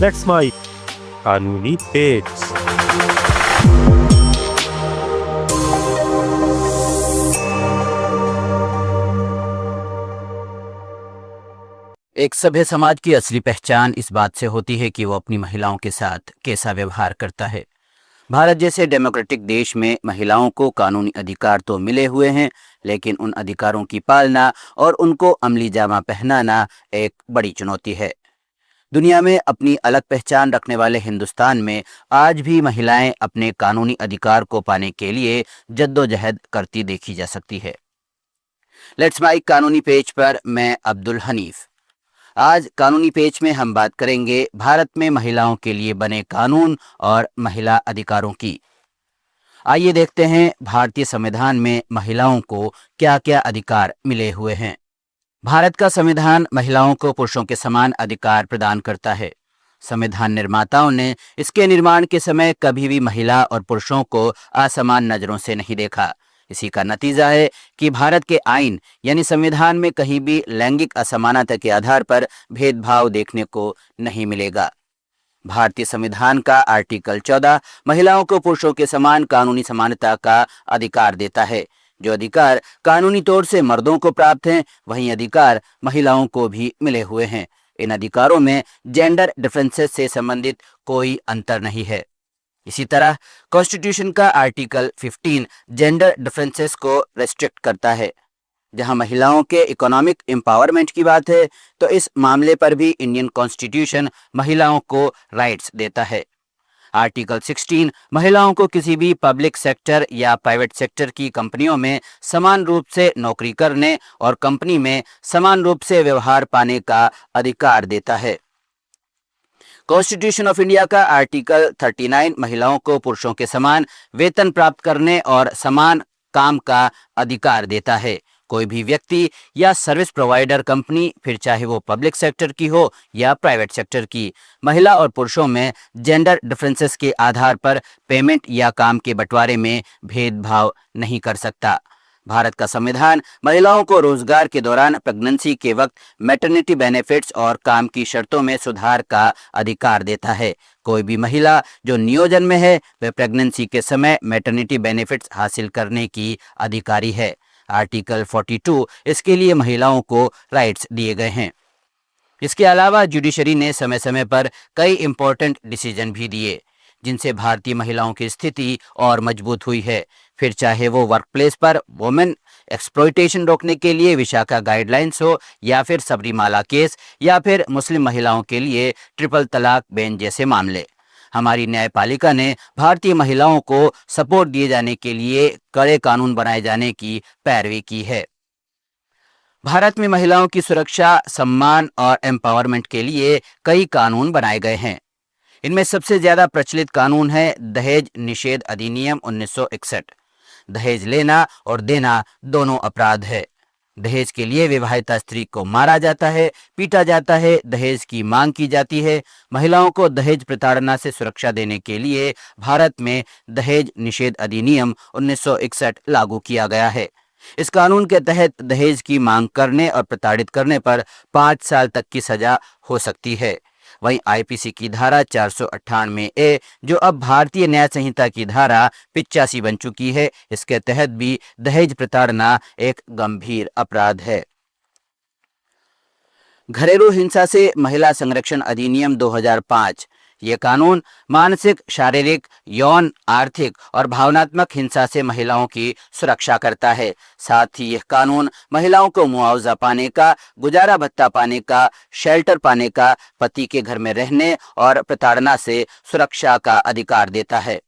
That's my कानूनी page. एक सभ्य समाज की असली पहचान इस बात से होती है कि वो अपनी महिलाओं के साथ कैसा व्यवहार करता है। भारत जैसे डेमोक्रेटिक देश में महिलाओं को कानूनी अधिकार तो मिले हुए हैं, लेकिन उन अधिकारों की पालना और उनको अमली जामा पहनाना एक बड़ी चुनौती है। दुनिया में अपनी अलग पहचान रखने वाले हिंदुस्तान में आज भी महिलाएं अपने कानूनी अधिकार को पाने के लिए जद्दोजहद करती देखी जा सकती है। लेट्स माइक कानूनी पेज पर मैं अब्दुल हनीफ। आज कानूनी पेज में हम बात करेंगे भारत में महिलाओं के लिए बने कानून और महिला अधिकारों की। आइए देखते हैं भारतीय संविधान में महिलाओं को क्या क्या अधिकार मिले हुए हैं। भारत का संविधान महिलाओं को पुरुषों के समान अधिकार प्रदान करता है। संविधान निर्माताओं ने इसके निर्माण के समय कभी भी महिला और पुरुषों को असमान नजरों से नहीं देखा। इसी का नतीजा है कि भारत के आईन यानी संविधान में कहीं भी लैंगिक असमानता के आधार पर भेदभाव देखने को नहीं मिलेगा। भारतीय संविधान का आर्टिकल 14 महिलाओं को पुरुषों के समान कानूनी समानता का अधिकार देता है। जो अधिकार कानूनी तौर से मर्दों को प्राप्त हैं, वहीं अधिकार महिलाओं को भी मिले हुए हैं। इन अधिकारों में जेंडर डिफरेंसेस से संबंधित कोई अंतर नहीं है। इसी तरह कॉन्स्टिट्यूशन का आर्टिकल 15 जेंडर डिफरेंसेस को रेस्ट्रिक्ट करता है। जहां महिलाओं के इकोनॉमिक एम्पावरमेंट की बात है, तो इस मामले पर भी इंडियन कॉन्स्टिट्यूशन महिलाओं को राइट्स देता है। आर्टिकल 16 महिलाओं को किसी भी पब्लिक सेक्टर या प्राइवेट सेक्टर की कंपनियों में समान रूप से नौकरी करने और कंपनी में समान रूप से व्यवहार पाने का अधिकार देता है। कॉन्स्टिट्यूशन ऑफ इंडिया का आर्टिकल 39 महिलाओं को पुरुषों के समान वेतन प्राप्त करने और समान काम का अधिकार देता है। कोई भी व्यक्ति या सर्विस प्रोवाइडर कंपनी, फिर चाहे वो पब्लिक सेक्टर की हो या प्राइवेट सेक्टर की, महिला और पुरुषों में जेंडर डिफरेंसेस के आधार पर पेमेंट या काम के बंटवारे में भेदभाव नहीं कर सकता। भारत का संविधान महिलाओं को रोजगार के दौरान, प्रेगनेंसी के वक्त, मैटरनिटी बेनिफिट्स और काम की शर्तों में सुधार का अधिकार देता है। कोई भी महिला जो नियोजन में है, वह प्रेगनेंसी के समय मैटरनिटी बेनिफिट्स हासिल करने की अधिकारी है। आर्टिकल 42 इसके लिए महिलाओं को राइट्स दिए गए हैं। इसके अलावा जुडिशरी ने समय समय पर कई इंपॉर्टेंट डिसीजन भी दिए, जिनसे भारतीय महिलाओं की स्थिति और मजबूत हुई है। फिर चाहे वो वर्क प्लेस पर वुमेन एक्सप्लॉयटेशन रोकने के लिए विशाखा गाइडलाइंस हो, या फिर सबरीमाला केस, या फिर मुस्लिम महिलाओं के लिए ट्रिपल तलाक बैन जैसे मामले। हमारी न्यायपालिका ने भारतीय महिलाओं को सपोर्ट दिए जाने के लिए कड़े कानून बनाए जाने की पैरवी की है। भारत में महिलाओं की सुरक्षा, सम्मान और एम्पावरमेंट के लिए कई कानून बनाए गए हैं। इनमें सबसे ज्यादा प्रचलित कानून है दहेज निषेध अधिनियम 1961। दहेज लेना और देना दोनों अपराध है। दहेज के लिए विवाहिता स्त्री को मारा जाता है, पीटा जाता है, दहेज की मांग की जाती है। महिलाओं को दहेज प्रताड़ना से सुरक्षा देने के लिए भारत में दहेज निषेध अधिनियम 1961 लागू किया गया है। इस कानून के तहत दहेज की मांग करने और प्रताड़ित करने पर 5 साल तक की सजा हो सकती है। वहीं आईपीसी की धारा 498A, जो अब भारतीय न्याय संहिता की धारा 85 बन चुकी है, इसके तहत भी दहेज प्रताड़ना एक गंभीर अपराध है। घरेलू हिंसा से महिला संरक्षण अधिनियम 2005, ये कानून मानसिक, शारीरिक, यौन, आर्थिक और भावनात्मक हिंसा से महिलाओं की सुरक्षा करता है। साथ ही यह कानून महिलाओं को मुआवजा पाने का, गुजारा भत्ता पाने का, शेल्टर पाने का, पति के घर में रहने और प्रताड़ना से सुरक्षा का अधिकार देता है।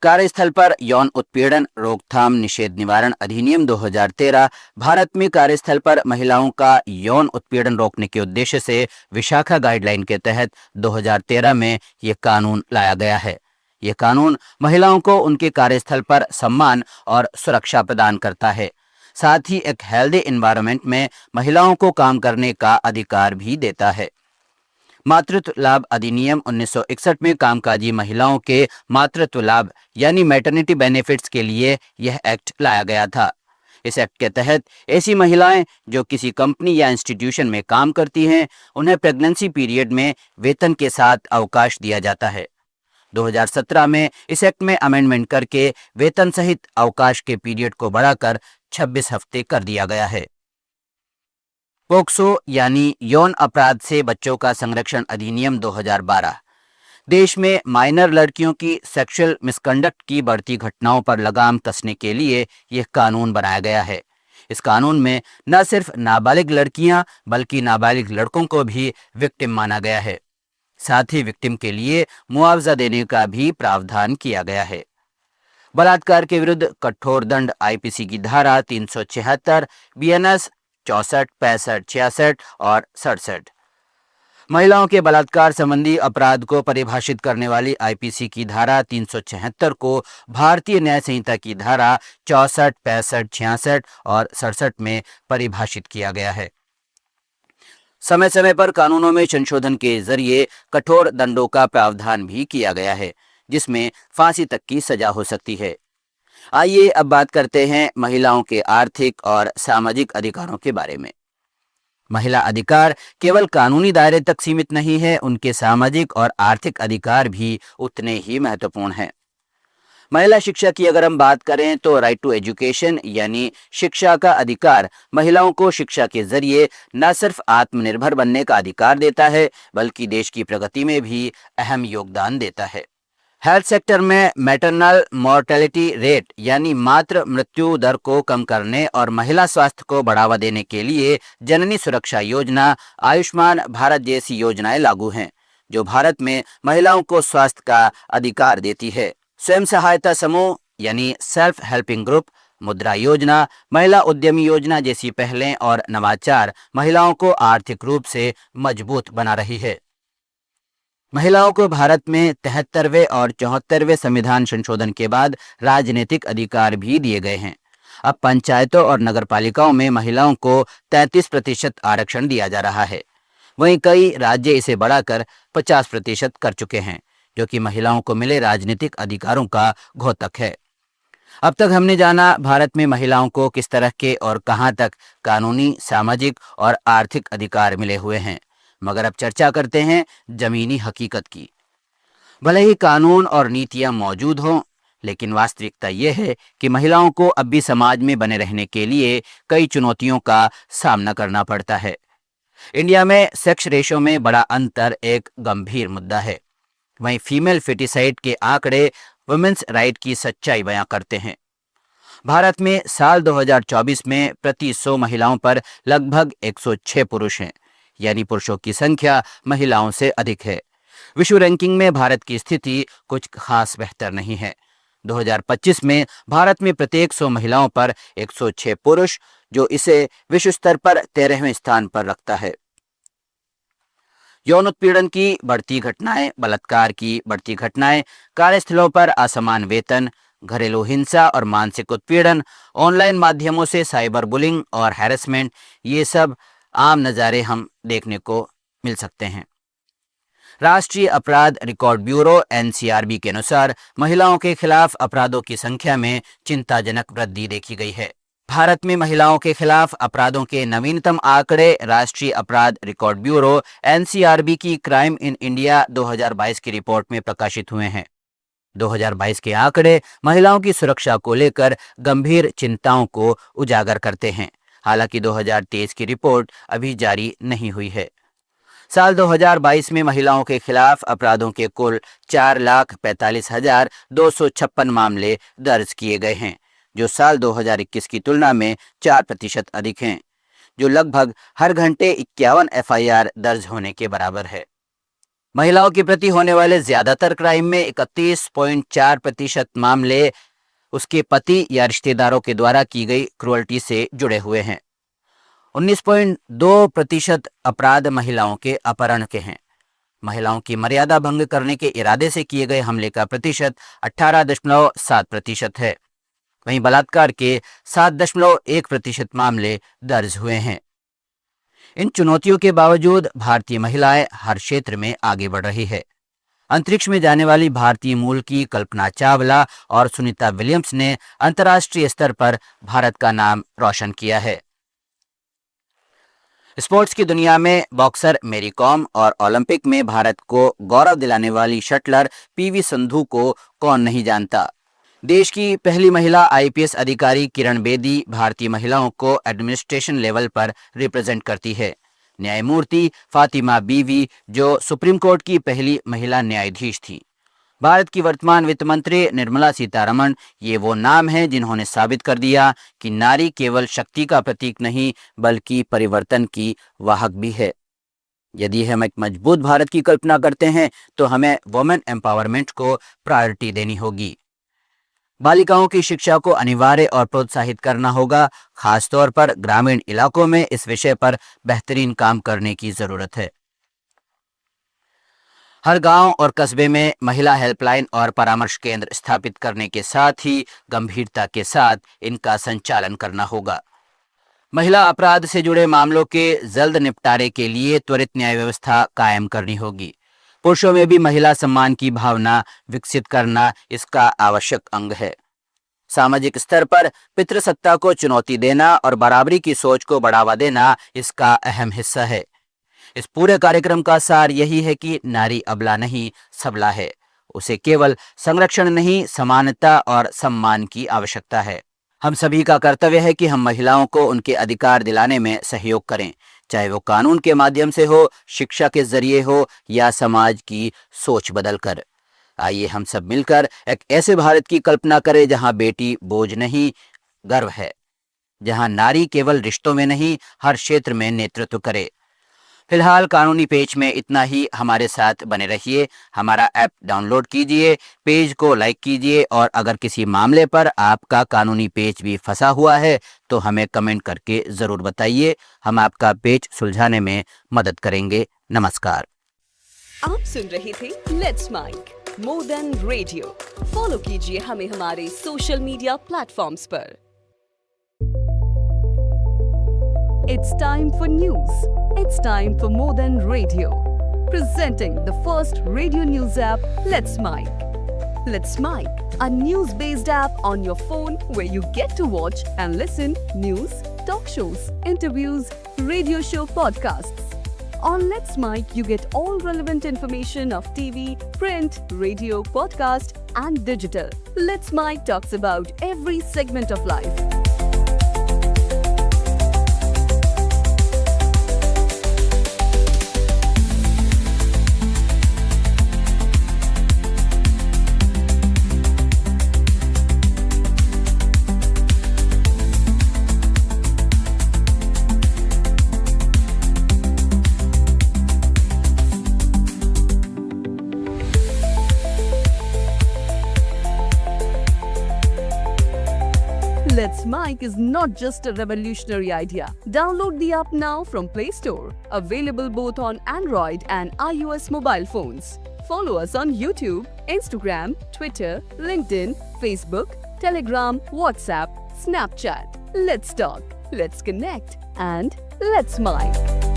कार्यस्थल पर यौन उत्पीड़न रोकथाम निषेध निवारण अधिनियम 2013 भारत में कार्यस्थल पर महिलाओं का यौन उत्पीड़न रोकने के उद्देश्य से विशाखा गाइडलाइन के तहत 2013 में यह कानून लाया गया है। यह कानून महिलाओं को उनके कार्यस्थल पर सम्मान और सुरक्षा प्रदान करता है। साथ ही एक हेल्दी एनवायरनमेंट में महिलाओं को काम करने का अधिकार भी देता है। मातृत्व लाभ अधिनियम 1961 में कामकाजी महिलाओं के मातृत्व लाभ यानी मैटरनिटी बेनिफिट्स के लिए यह एक्ट लाया गया था। इस एक्ट के तहत ऐसी महिलाएं जो किसी कंपनी या इंस्टीट्यूशन में काम करती हैं, उन्हें प्रेगनेंसी पीरियड में वेतन के साथ अवकाश दिया जाता है। 2017 में इस एक्ट में अमेंडमेंट करके वेतन सहित अवकाश के पीरियड को बढ़ाकर 26 हफ्ते कर दिया गया है। पोक्सो यानी यौन अपराध से बच्चों का संरक्षण अधिनियम 2012 देश में माइनर लड़कियों की सेक्सुअल मिसकंडक्ट की बढ़ती घटनाओं पर लगाम कसने के लिए यह कानून बनाया गया है। इस कानून में न सिर्फ नाबालिग लड़कियां बल्कि नाबालिग लड़कों को भी विक्टिम माना गया है। साथ ही विक्टिम के लिए मुआवजा देने का भी प्रावधान किया गया है। बलात्कार के विरुद्ध कठोर दंड आईपीसी की धारा 376, बीएनएस 64, 65, 66 और 67। महिलाओं के बलात्कार संबंधी अपराध को परिभाषित करने वाली आईपीसी की धारा 376 को भारतीय न्याय संहिता की धारा 64, 65, 66 और 67 में परिभाषित किया गया है। समय समय पर कानूनों में संशोधन के जरिए कठोर दंडों का प्रावधान भी किया गया है, जिसमें फांसी तक की सजा हो सकती है। आइए अब बात करते हैं महिलाओं के आर्थिक और सामाजिक अधिकारों के बारे में। महिला अधिकार केवल कानूनी दायरे तक सीमित नहीं है, उनके सामाजिक और आर्थिक अधिकार भी उतने ही महत्वपूर्ण हैं। महिला शिक्षा की अगर हम बात करें तो राइट टू एजुकेशन यानी शिक्षा का अधिकार महिलाओं को शिक्षा के जरिए न सिर्फ आत्मनिर्भर बनने का अधिकार देता है, बल्कि देश की प्रगति में भी अहम योगदान देता है। हेल्थ सेक्टर में मैटरनल मॉर्टेलिटी रेट यानी मातृ मृत्यु दर को कम करने और महिला स्वास्थ्य को बढ़ावा देने के लिए जननी सुरक्षा योजना, आयुष्मान भारत जैसी योजनाएं लागू हैं, जो भारत में महिलाओं को स्वास्थ्य का अधिकार देती है। स्वयं सहायता समूह यानी सेल्फ हेल्पिंग ग्रुप, मुद्रा योजना, महिला उद्यमी योजना जैसी पहलें और नवाचार महिलाओं को आर्थिक रूप से मजबूत बना रही है। महिलाओं को भारत में 73वें और 74वें संविधान संशोधन के बाद राजनीतिक अधिकार भी दिए गए हैं। अब पंचायतों और नगरपालिकाओं में महिलाओं को 33% आरक्षण दिया जा रहा है। वहीं कई राज्य इसे बढ़ाकर 50% कर चुके हैं, जो कि महिलाओं को मिले राजनीतिक अधिकारों का द्योतक है। अब तक हमने जाना भारत में महिलाओं को किस तरह के और कहां तक कानूनी, सामाजिक और आर्थिक अधिकार मिले हुए हैं, मगर अब चर्चा करते हैं जमीनी हकीकत की। भले ही कानून और नीतियां मौजूद हों, लेकिन वास्तविकता यह है कि महिलाओं को अब भी समाज में बने रहने के लिए कई चुनौतियों का सामना करना पड़ता है। इंडिया में सेक्स रेशो में बड़ा अंतर एक गंभीर मुद्दा है। वहीं फीमेल फेटिसाइड के आंकड़े वुमेन्स राइट की सच्चाई बयां करते हैं। भारत में साल 2024 में प्रति 100 महिलाओं पर लगभग 106 पुरुष हैं, यानी पुरुषों की संख्या महिलाओं से अधिक है। विश्व रैंकिंग में भारत की स्थिति कुछ खास बेहतर नहीं है। 2025 में भारत में प्रत्येक 100 महिलाओं पर 106 पुरुष, जो इसे विश्व स्तर पर 13वें स्थान पर रखता है। यौन उत्पीड़न की बढ़ती घटनाएं, बलात्कार की बढ़ती घटनाएं, कार्यस्थलों पर असमान वेतन, घरेलू हिंसा और मानसिक उत्पीड़न, ऑनलाइन माध्यमों से साइबर बुलिंग और हैरेसमेंट, ये सब आम नज़ारे हम देखने को मिल सकते हैं। राष्ट्रीय अपराध रिकॉर्ड ब्यूरो एनसीआरबी के अनुसार महिलाओं के खिलाफ अपराधों की संख्या में चिंताजनक वृद्धि देखी गई है। भारत में महिलाओं के खिलाफ अपराधों के नवीनतम आंकड़े राष्ट्रीय अपराध रिकॉर्ड ब्यूरो एनसीआरबी की क्राइम इन इंडिया 2022 की रिपोर्ट में प्रकाशित हुए हैं। 2022 के आंकड़े महिलाओं की सुरक्षा को लेकर गंभीर चिंताओं को उजागर करते हैं। हालांकि 2023 की रिपोर्ट अभी जारी नहीं हुई है। साल 2022 में महिलाओं के खिलाफ अपराधों के कुल 4,45,256 मामले दर्ज किए गए हैं, जो साल 2021 की तुलना में 4% अधिक हैं, जो लगभग हर घंटे 51 एफआईआर दर्ज होने के बराबर है। महिलाओं के प्रति होने वाले ज्यादातर क्राइम में 31.4% मामले उसके पति या रिश्तेदारों के द्वारा की गई क्रूअल्टी से जुड़े हुए हैं। 19.2% अपराध महिलाओं के अपहरण के हैं। महिलाओं की मर्यादा भंग करने के इरादे से किए गए हमले का प्रतिशत 18.7% है। वहीं बलात्कार के 7.1% मामले दर्ज हुए हैं। इन चुनौतियों के बावजूद भारतीय महिलाएं हर क्षेत्र में आगे बढ़ रही है। अंतरिक्ष में जाने वाली भारतीय मूल की कल्पना चावला और सुनीता विलियम्स ने अंतर्राष्ट्रीय स्तर पर भारत का नाम रोशन किया है। स्पोर्ट्स की दुनिया में बॉक्सर मेरी कॉम और ओलंपिक में भारत को गौरव दिलाने वाली शटलर पीवी संधू को कौन नहीं जानता। देश की पहली महिला आईपीएस अधिकारी किरण बेदी भारतीय महिलाओं को एडमिनिस्ट्रेशन लेवल पर रिप्रेजेंट करती है। न्यायमूर्ति फातिमा बीवी जो सुप्रीम कोर्ट की पहली महिला न्यायाधीश थी। भारत की वर्तमान वित्त मंत्री निर्मला सीतारमण ये वो नाम हैं जिन्होंने साबित कर दिया कि नारी केवल शक्ति का प्रतीक नहीं बल्कि परिवर्तन की वाहक भी है। यदि हम एक मजबूत भारत की कल्पना करते हैं तो हमें वुमेन एम्पावरमेंट को प्रायोरिटी देनी होगी। बालिकाओं की शिक्षा को अनिवार्य और प्रोत्साहित करना होगा। खासतौर पर ग्रामीण इलाकों में इस विषय पर बेहतरीन काम करने की जरूरत है। हर गांव और कस्बे में महिला हेल्पलाइन और परामर्श केंद्र स्थापित करने के साथ ही गंभीरता के साथ इनका संचालन करना होगा। महिला अपराध से जुड़े मामलों के जल्द निपटारे के लिए त्वरित न्याय व्यवस्था कायम करनी होगी। पुरुषों में भी महिला सम्मान की भावना विकसित करना इसका आवश्यक अंग है। सामाजिक स्तर पर पितृसत्ता को चुनौती देना और बराबरी की सोच को बढ़ावा देना इसका अहम हिस्सा है। इस पूरे कार्यक्रम का सार यही है कि नारी अबला नहीं सबला है। उसे केवल संरक्षण नहीं समानता और सम्मान की आवश्यकता है। हम सभी का कर्तव्य है कि हम महिलाओं को उनके अधिकार दिलाने में सहयोग करें, चाहे वो कानून के माध्यम से हो, शिक्षा के जरिए हो या समाज की सोच बदलकर। आइए हम सब मिलकर एक ऐसे भारत की कल्पना करें जहां बेटी बोझ नहीं गर्व है, जहां नारी केवल रिश्तों में नहीं हर क्षेत्र में नेतृत्व करे। फिलहाल कानूनी पेज में इतना ही। हमारे साथ बने रहिए। हमारा ऐप डाउनलोड कीजिए, पेज को लाइक कीजिए और अगर किसी मामले पर आपका कानूनी पेज भी फंसा हुआ है तो हमें कमेंट करके जरूर बताइए। हम आपका पेज सुलझाने में मदद करेंगे। नमस्कार। आप सुन रहे थे let's mike more than radio. Follow कीजिए हमें हमारे सोशल मीडिया प्लेटफॉर्म्स पर। It's time for news. It's time for More Than Radio. Presenting the first radio news app, Let's Mic. Let's Mic, a news-based app on your phone where you get to watch and listen news, talk shows, interviews, radio show podcasts. On Let's Mic, you get all relevant information of TV, print, radio, podcast, and digital. Let's Mic talks about every segment of life. Let's Mic is not just a revolutionary idea. Download the app now from Play Store. Available both on Android and iOS mobile phones. Follow us on YouTube, Instagram, Twitter, LinkedIn, Facebook, Telegram, WhatsApp, Snapchat. Let's talk, let's connect, and let's Mic.